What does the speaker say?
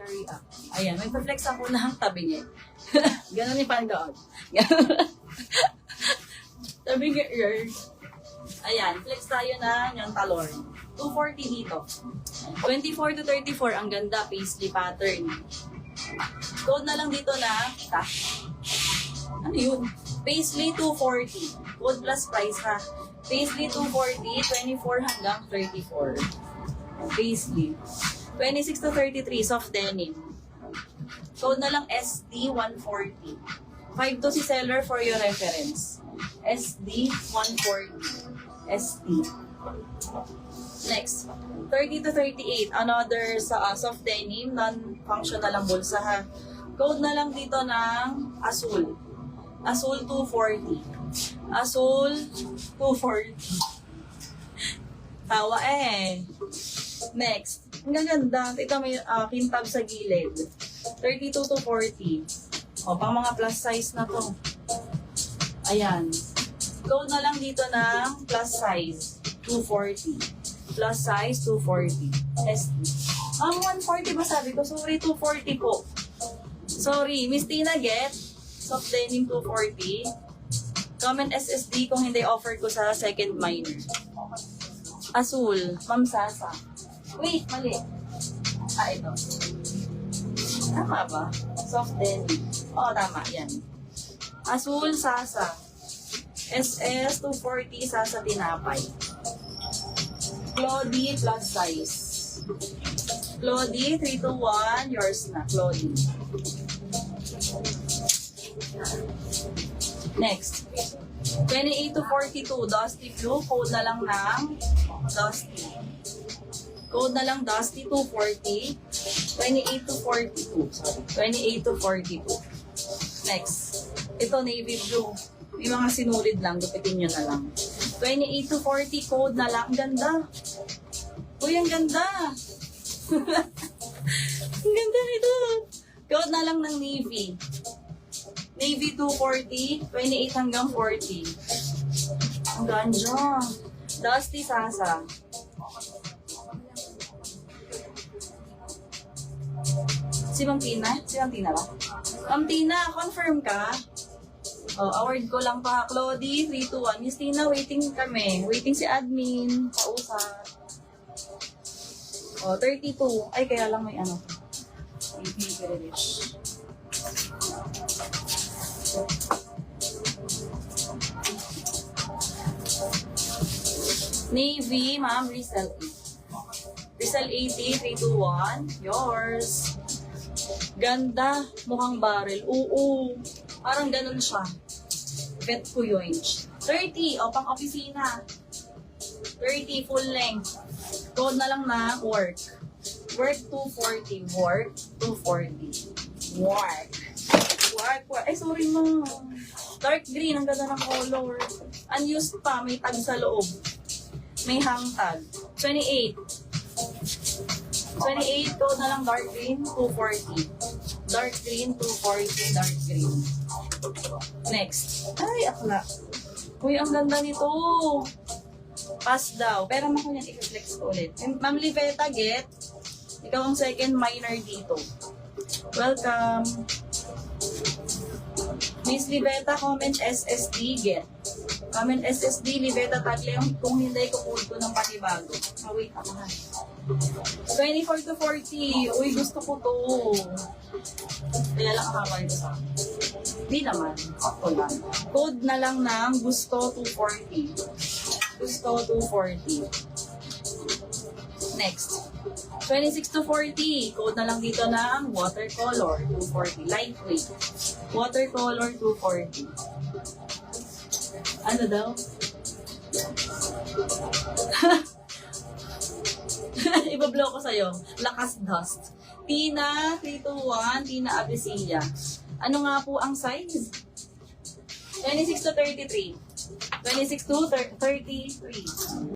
Sharia. Ayan, may flex ako ng tabi niya. Ganon yung pandoon. Tabi niya ears. Ayan, flex tayo na yung talon. 240 dito. 24 to 34, ang ganda, paisley pattern. Code na lang dito na, ano yun? Paisley 240. Code plus price ha. Paisley 240, 24 hanggang 34. Paisley. 26 to 33, soft denim. Code na lang SD 140. 5 to si seller for your reference. SD 140. SD. Next, 30 to 38. Another sa soft denim, non-functional ang bulsa ha. Code na lang dito ng Azul. Azul 240. Azul 240. Tawa eh. Next, ang gaganda. Ito may kintab sa gilid. 32 to 40. O, pang mga plus size na to. Ayan. Code na lang dito ng plus size. 240. Plus size, 240. SD. 140 ba sabi ko? Sorry, 240 po. Sorry, Miss Tina get. Soft denim 240. Comment SSD kung hindi offered ko sa second minor. Azul, Ma'am Sasa. Wait, mali. Ito. Tama ba? Soft denim. Oo, tama. Yan. Azul, Sasa. SS 240, Sasa Tinapay. Clody plus size. Clody 321, yours na. Clody. Next. 28 to 42, Dusty Blue. Code na lang ng Dusty. Code na lang Dusty 240. 28 to 42. Sorry. 28 to 42. Next. Ito, Navy Blue. May mga sinulid lang. Gupitin nyo na lang. 28 to 40, code na lang. Ang ganda. Uy, ang ganda. Ang ganda nito. Code na lang ng Navy. Navy 240, 28 hanggang 40. Ang ganda. Dusty Sasa. Si Ma'am Tina? Si Ma'am Tina ba? Ma'am Tina, confirm ka? Oh, award ko lang pa. Clody, 321. Miss Tina, waiting kami. Waiting si admin. Kausap. Oh, 32. Ay, kaya lang may ano. Maybe British. Navy, ma'am, resell 8. Resell 80, 321. Yours. Ganda. Mukhang barrel. Oo. Parang ganun siya. Bet ko yun. 30. O, pang opisina. 30. Full length. Code na lang na work. Work 240. Work 240. Work. Work. Work. Ay, sorry mo. Dark green. Ang ganda ng color. Unused pa. May tag sa loob. May hang tag. 28. 28. Code na lang dark green. 240. Dark green, 240, dark green. Next. Ay, akla. Uy, ang ganda nito. Pass daw. Pero ako yan, i-flex ko ulit. Ma'am Liveta, get. Ikaw ang second minor dito. Welcome. Miss Liveta, comment SSD, get. Comment SSD, Liveta Tagle, kung hindi ko ko ng panibago. Wait ako ha. 24 to 40. Uy, gusto ko to. Kaya lang akawal ko sa akin. Di naman. Ako lang. Code na lang ng gusto 240. Gusto 240. Next. 26 to 40. Code na lang dito ng watercolor 240. Lightweight. Watercolor 240. Ano daw? Ibablow ko sa'yo. Lakas dust. Tina 321, Tina Abesilia. Ano nga po ang size? 26 to 33. 26 to 33.